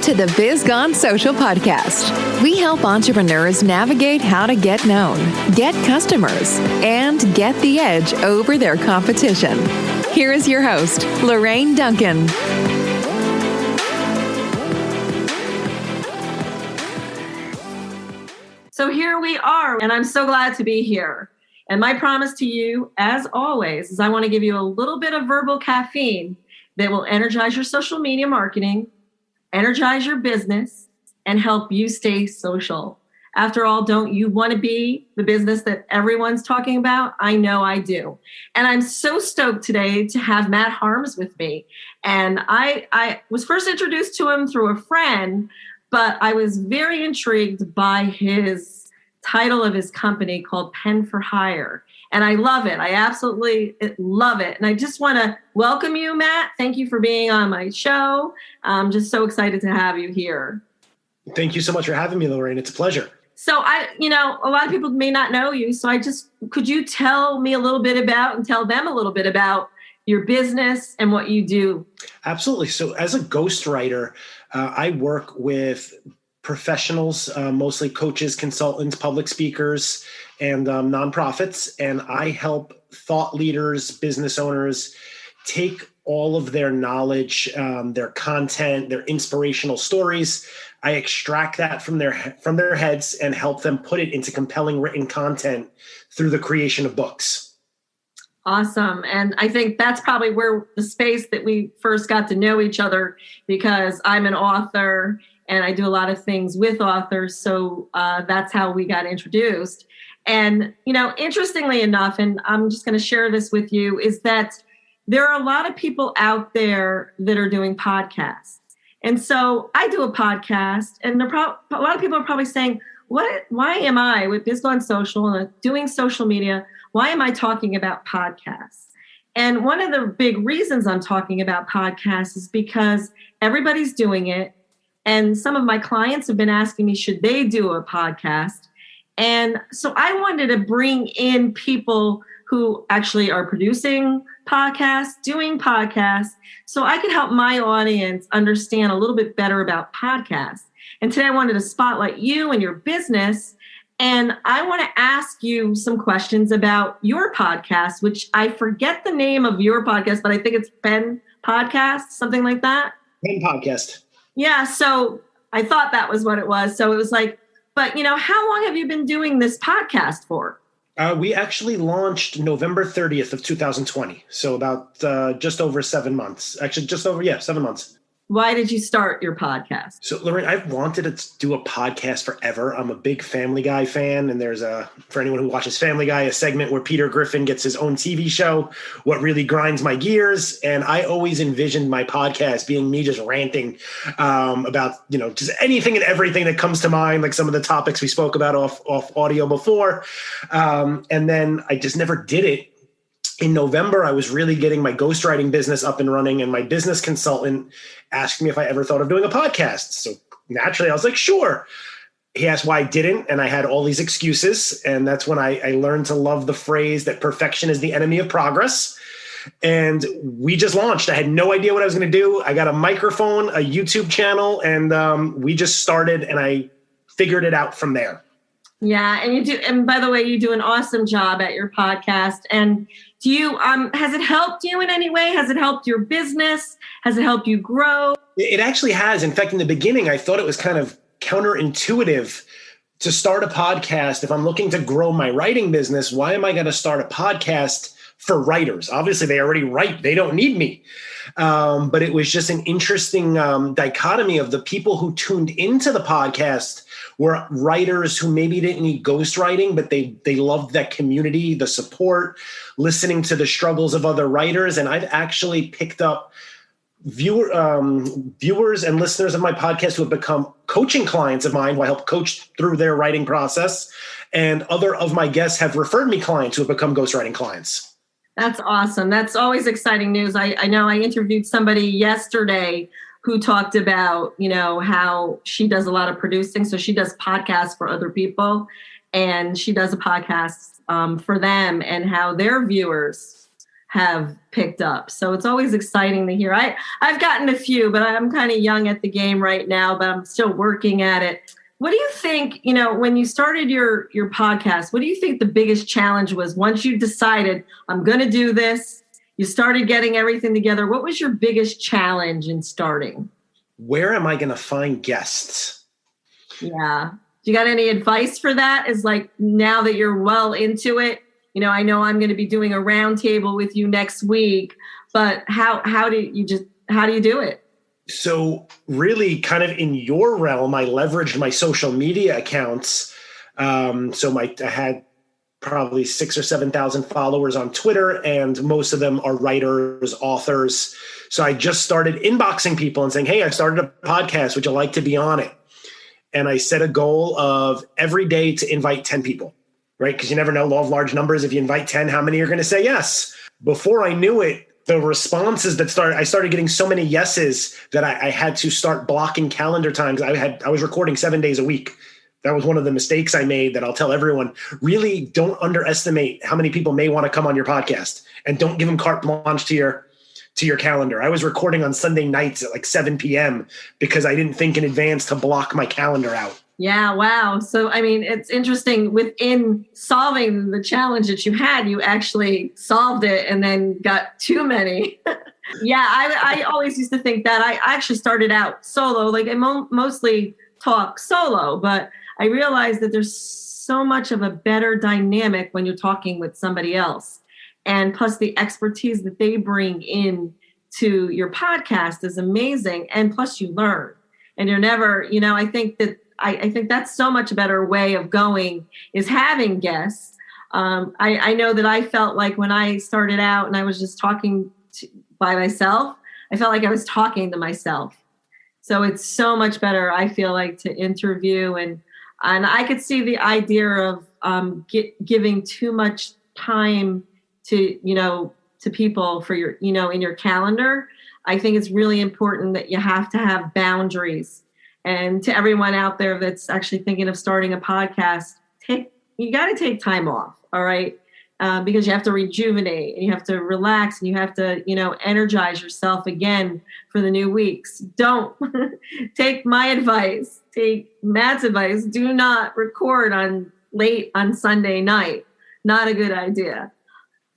Welcome to the Biz Gone Social podcast. We help entrepreneurs navigate how to get known, get customers, and get the edge over their competition. Here is your host, Lorraine Duncan. So here we are, and I'm so glad to be here. And my promise to you, as always, is I want to give you a little bit of verbal caffeine that will energize your social media marketing, energize your business, and help you stay social. After all, don't you want to be the business that everyone's talking about? I know I do. And I'm so stoked today to have Matt Harms with me. And I was first introduced to him through a friend, but I was very intrigued by his title of his company called Pen for Hire. And I love it. I absolutely love it. And I just want to welcome you, Matt. Thank you for being on my show. I'm just so excited to have you here. Thank you so much for having me, Lorraine. It's a pleasure. So a lot of people may not know you. So could you tell me a little bit about and tell them a little bit about your business and what you do? Absolutely. So as a ghostwriter, I work with professionals, mostly coaches, consultants, public speakers, and nonprofits. And I help thought leaders, business owners take all of their knowledge, their content, their inspirational stories. I extract that from their heads and help them put it into compelling written content through the creation of books. Awesome. And I think that's probably where the space that we first got to know each other, because I'm an author and I do a lot of things with authors. So that's how we got introduced. And, interestingly enough, and I'm just going to share this with you, is that there are a lot of people out there that are doing podcasts. And so I do a podcast, and a lot of people are probably saying, why am I with Biz Gone Social and doing social media? Why am I talking about podcasts? And one of the big reasons I'm talking about podcasts is because everybody's doing it. And some of my clients have been asking me, should they do a podcast? And so I wanted to bring in people who actually are producing podcasts, doing podcasts, so I could help my audience understand a little bit better about podcasts. And today I wanted to spotlight you and your business. And I want to ask you some questions about your podcast, which I forget the name of your podcast, but I think it's Pen Podcast, something like that. Pen Podcast. Yeah. So I thought that was what it was. So it was like, but how long have you been doing this podcast for? We actually launched November 30th of 2020. So about just over 7 months. Actually, 7 months. Why did you start your podcast? So, Lorraine, I've wanted to do a podcast forever. I'm a big Family Guy fan. And there's for anyone who watches Family Guy, a segment where Peter Griffin gets his own TV show, What Really Grinds My Gears. And I always envisioned my podcast being me just ranting about, just anything and everything that comes to mind, like some of the topics we spoke about off audio before. And then I just never did it. In November, I was really getting my ghostwriting business up and running, and my business consultant asked me if I ever thought of doing a podcast. So naturally, I was like, sure. He asked why I didn't, and I had all these excuses. And that's when I learned to love the phrase that perfection is the enemy of progress. And we just launched. I had no idea what I was going to do. I got a microphone, a YouTube channel, and we just started, and I figured it out from there. Yeah, and you do. And by the way, you do an awesome job at your podcast. And do you? Has it helped you in any way? Has it helped your business? Has it helped you grow? It actually has. In fact, in the beginning, I thought it was kind of counterintuitive to start a podcast. If I'm looking to grow my writing business, why am I going to start a podcast for writers? Obviously, they already write. They don't need me. But it was just an interesting dichotomy of the people who tuned into the podcast were writers who maybe didn't need ghostwriting, but they loved that community, the support, listening to the struggles of other writers. And I've actually picked up viewers and listeners of my podcast who have become coaching clients of mine, who I help coach through their writing process. And other of my guests have referred me clients who have become ghostwriting clients. That's awesome. That's always exciting news. I know I interviewed somebody yesterday who talked about, how she does a lot of producing. So she does podcasts for other people, and she does a podcast for them, and how their viewers have picked up. So it's always exciting to hear. I've gotten a few, but I'm kind of young at the game right now, but I'm still working at it. What do you think, when you started your podcast, what do you think the biggest challenge was once you decided I'm going to do this, you started getting everything together? What was your biggest challenge in starting? Where am I going to find guests? Yeah. Do you got any advice for that? Is like, now that you're well into it, I know I'm going to be doing a roundtable with you next week, but how do you do it? So really kind of in your realm, I leveraged my social media accounts. I had probably 6,000 or 7,000 followers on Twitter, and most of them are writers, authors. So I just started inboxing people and saying, hey, I've started a podcast. Would you like to be on it? And I set a goal of every day to invite 10 people, right? Because you never know, law of large numbers. If you invite 10, how many are going to say yes? Before I knew it, the responses I started getting so many yeses that I had to start blocking calendar times. I was recording 7 days a week. That was one of the mistakes I made that I'll tell everyone. Really don't underestimate how many people may want to come on your podcast, and don't give them carte blanche to your calendar. I was recording on Sunday nights at like 7 p.m. because I didn't think in advance to block my calendar out. Yeah, wow. So, it's interesting, within solving the challenge that you had, you actually solved it and then got too many. Yeah, I always used to think that. I actually started out solo, like I mostly talk solo, but I realized that there's so much of a better dynamic when you're talking with somebody else. And plus the expertise that they bring in to your podcast is amazing. And plus you learn, and you're never, I think that's so much a better way of going, is having guests. I know that I felt like when I started out and I was just talking by myself, I felt like I was talking to myself. So it's so much better, I feel like, to interview. And I could see the idea of giving too much time to people for your, in your calendar. I think it's really important that you have to have boundaries. And to everyone out there that's actually thinking of starting a podcast, you got to take time off, all right? Because you have to rejuvenate, and you have to relax, and you have to, energize yourself again for the new weeks. Don't take my advice, take Matt's advice. Do not record late on Sunday night. Not a good idea.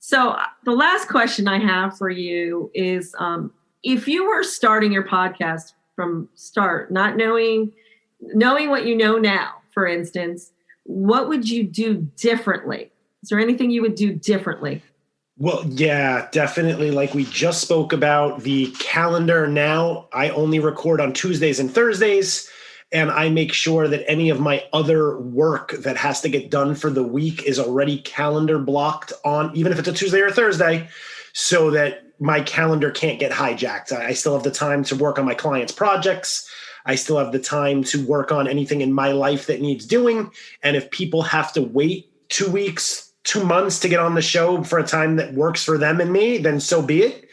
So the last question I have for you is, if you were starting your podcast from start, not knowing what you know now, for instance, what would you do differently? Is there anything you would do differently? Well, yeah, definitely. Like we just spoke about the calendar. Now I only record on Tuesdays and Thursdays, and I make sure that any of my other work that has to get done for the week is already calendar blocked on, even if it's a Tuesday or Thursday, so that my calendar can't get hijacked. I still have the time to work on my clients' projects. I still have the time to work on anything in my life that needs doing. And if people have to wait 2 weeks, 2 months to get on the show for a time that works for them and me, then so be it.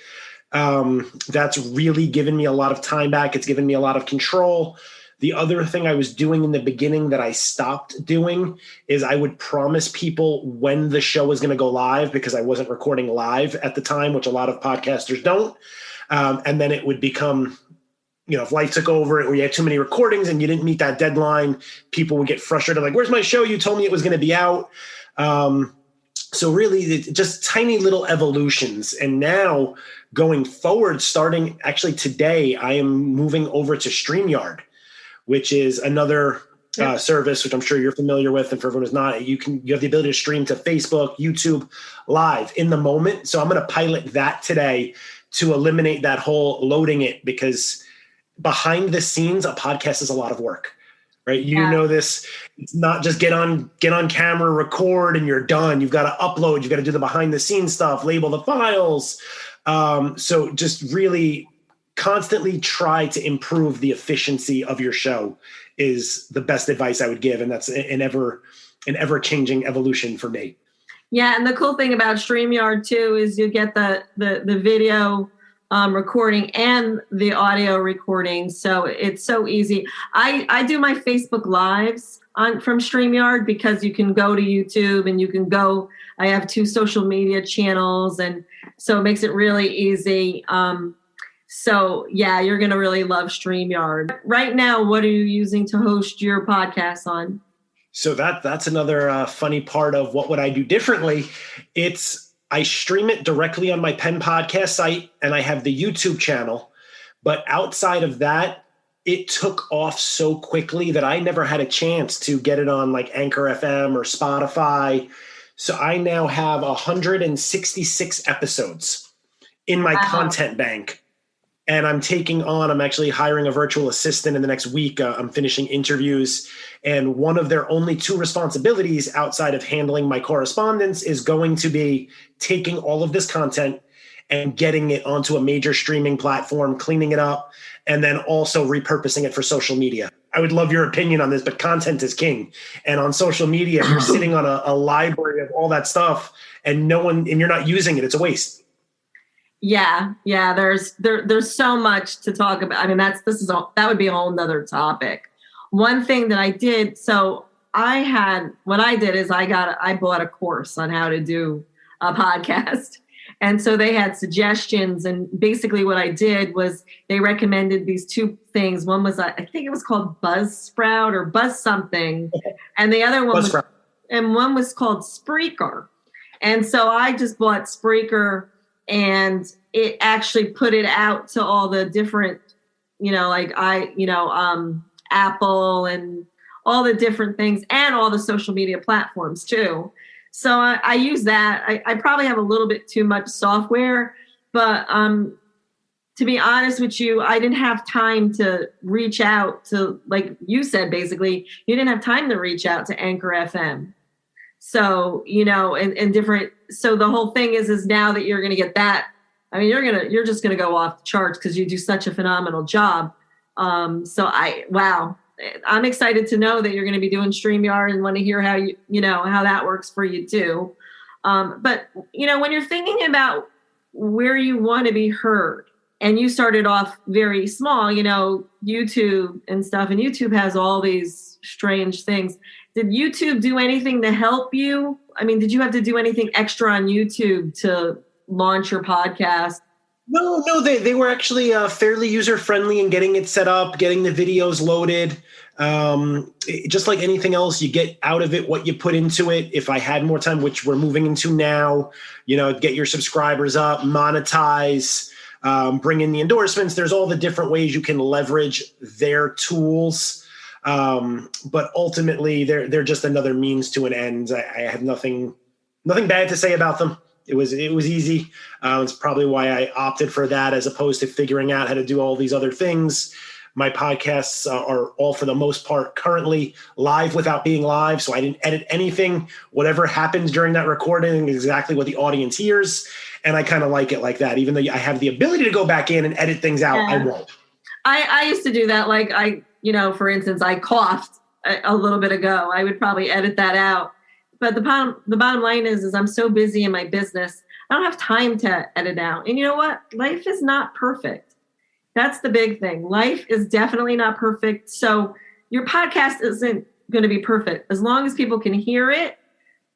That's really given me a lot of time back. It's given me a lot of control. The other thing I was doing in the beginning that I stopped doing is I would promise people when the show was going to go live, because I wasn't recording live at the time, which a lot of podcasters don't. And then it would become, if life took over or you had too many recordings and you didn't meet that deadline, people would get frustrated. Like, where's my show? You told me it was going to be out. So really just tiny little evolutions. And now going forward, starting actually today, I am moving over to StreamYard, which is another service, which I'm sure you're familiar with. And for everyone who's not, you have the ability to stream to Facebook, YouTube live in the moment. So I'm going to pilot that today to eliminate that whole loading it, because behind the scenes, a podcast is a lot of work, right? You know this. It's not just get on camera, record, and you're done. You've got to upload. You've got to do the behind the scenes stuff, label the files. So just really constantly try to improve the efficiency of your show is the best advice I would give. And that's an ever-changing evolution for me. Yeah. And the cool thing about StreamYard too is you get the video recording and the audio recording. So it's so easy. I do my Facebook Lives from StreamYard because you can go to YouTube and you can go, I have 2 social media channels. And so it makes it really easy. So yeah, you're going to really love StreamYard. Right now, what are you using to host your podcast on? So that's another funny part of what would I do differently. I stream it directly on my Pen podcast site and I have the YouTube channel. But outside of that, it took off so quickly that I never had a chance to get it on like Anchor FM or Spotify. So I now have 166 episodes in my content bank. And I'm actually hiring a virtual assistant in the next week. I'm finishing interviews. And one of their only 2 responsibilities outside of handling my correspondence is going to be taking all of this content and getting it onto a major streaming platform, cleaning it up, and then also repurposing it for social media. I would love your opinion on this, but content is king. And on social media, you're sitting on a library of all that stuff and you're not using it. It's a waste. Yeah. There's so much to talk about. I mean, that would be a whole nother topic. One thing that I did, I bought a course on how to do a podcast. And so they had suggestions. And basically what I did was they recommended these 2 things. One was, I think it was called Buzzsprout or Buzz something. And the other one one was called Spreaker. And so I just bought Spreaker, and it actually put it out to all the different, Apple and all the different things and all the social media platforms too. So I use that. I probably have a little bit too much software, but to be honest with you, I didn't have time to reach out to, like you said, basically, you didn't have time to reach out to Anchor FM. So, and different. So the whole thing is now that you're going to get that, I mean, you're just going to go off the charts because you do such a phenomenal job. Wow. I'm excited to know that you're going to be doing StreamYard and want to hear how how that works for you too. But when you're thinking about where you want to be heard, and you started off very small, YouTube and stuff, and YouTube has all these strange things. Did YouTube do anything to help you? I mean, did you have to do anything extra on YouTube to launch your podcast? No, they were actually fairly user-friendly in getting it set up, getting the videos loaded. Just like anything else, you get out of it what you put into it. If I had more time, which we're moving into now, get your subscribers up, monetize, bring in the endorsements. There's all the different ways you can leverage their tools. But ultimately, they're just another means to an end. I have nothing bad to say about them. It was easy. It's probably why I opted for that as opposed to figuring out how to do all these other things. My podcasts are all, for the most part, currently live without being live. So I didn't edit anything. Whatever happens during that recording is exactly what the audience hears. And I kind of like it like that. Even though I have the ability to go back in and edit things out, I won't. I used to do that. Like for instance, I coughed a little bit ago. I would probably edit that out. But the bottom line is I'm so busy in my business, I don't have time to edit out. And you know what? Life is not perfect. That's the big thing. Life is definitely not perfect. So your podcast isn't going to be perfect as long as people can hear it.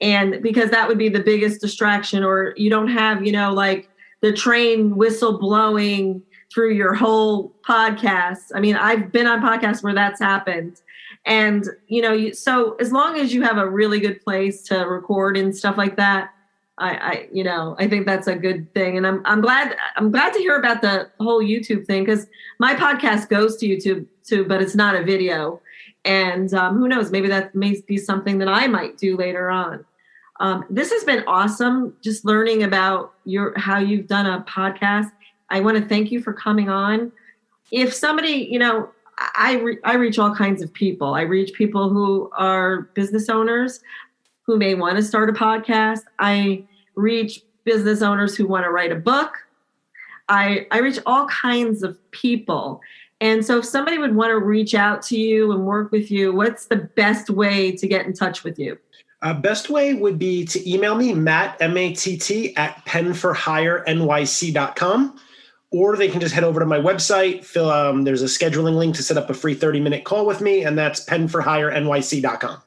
And because that would be the biggest distraction, or you don't have, like the train whistle blowing through your whole podcast. I mean, I've been on podcasts where that's happened. And, so as long as you have a really good place to record and stuff like that, I think that's a good thing. And I'm glad to hear about the whole YouTube thing, because my podcast goes to YouTube too, but it's not a video. And who knows, maybe that may be something that I might do later on. This has been awesome, just learning about how you've done a podcast. I want to thank you for coming on. If somebody, I reach all kinds of people. I reach people who are business owners who may want to start a podcast. I reach business owners who want to write a book. I reach all kinds of people. And so if somebody would want to reach out to you and work with you, what's the best way to get in touch with you? Best way would be to email me, Matt, M-A-T-T, at penforhirenyc.com. or they can just head over to my website. There's a scheduling link to set up a free 30-minute call with me, and that's penforhirenyc.com.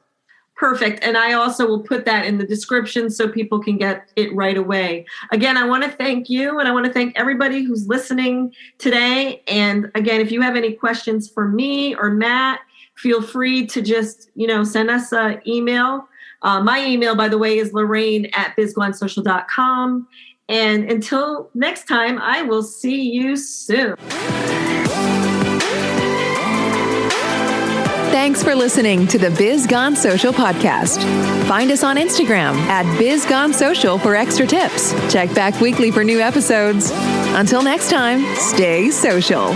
Perfect. And I also will put that in the description so people can get it right away. Again, I want to thank you, and I want to thank everybody who's listening today. And again, if you have any questions for me or Matt, feel free to just, send us an email. My email, by the way, is Lorraine@bizglensocial.com. And until next time, I will see you soon. Thanks for listening to the Biz Gone Social podcast. Find us on Instagram @BizGoneSocial for extra tips. Check back weekly for new episodes. Until next time, stay social.